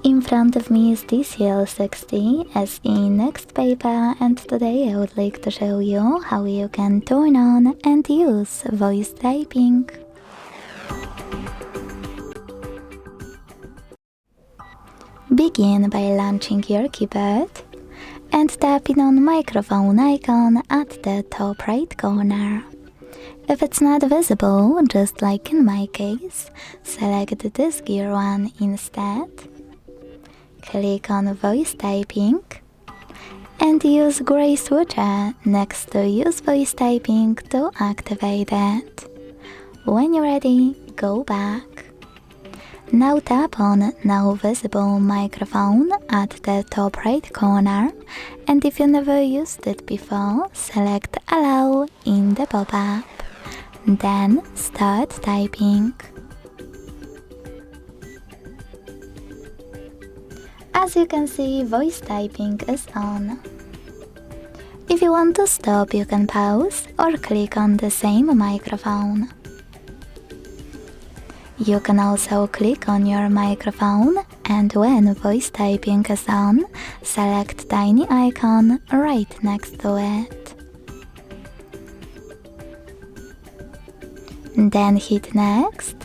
In front of me is TCL 60 SE NXTpaper, and today I would like to show you how you can turn on and use voice typing. Begin by launching your keyboard and tapping on microphone icon at the top right corner. If it's not visible, just like in my case, select this gear one instead. Click on voice typing and use gray switcher next to use voice typing to activate it. When you're ready, go back. Now tap on now visible microphone at the top right corner, and if you never used it before, select allow in the pop-up. Then start typing. As you can see, voice typing is on. If you want to stop, you can pause or click on the same microphone. You can also click on your microphone, and when voice typing is on, select tiny icon right next to it. Then hit next.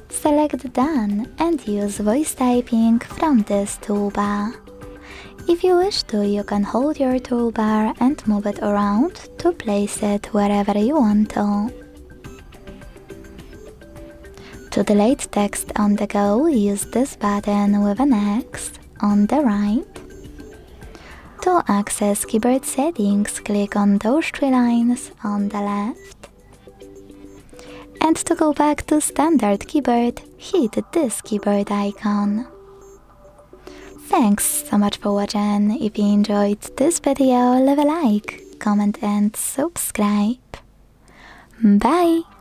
Select done and use voice typing from this toolbar. If you wish to, you can hold your toolbar and move it around to place it wherever you want to. To delete text on the go, use this button with an X on the right. To access keyboard settings, click on those three lines on the left. And to go back to standard keyboard, hit this keyboard icon. Thanks so much for watching. If you enjoyed this video, leave a like, comment and subscribe. Bye!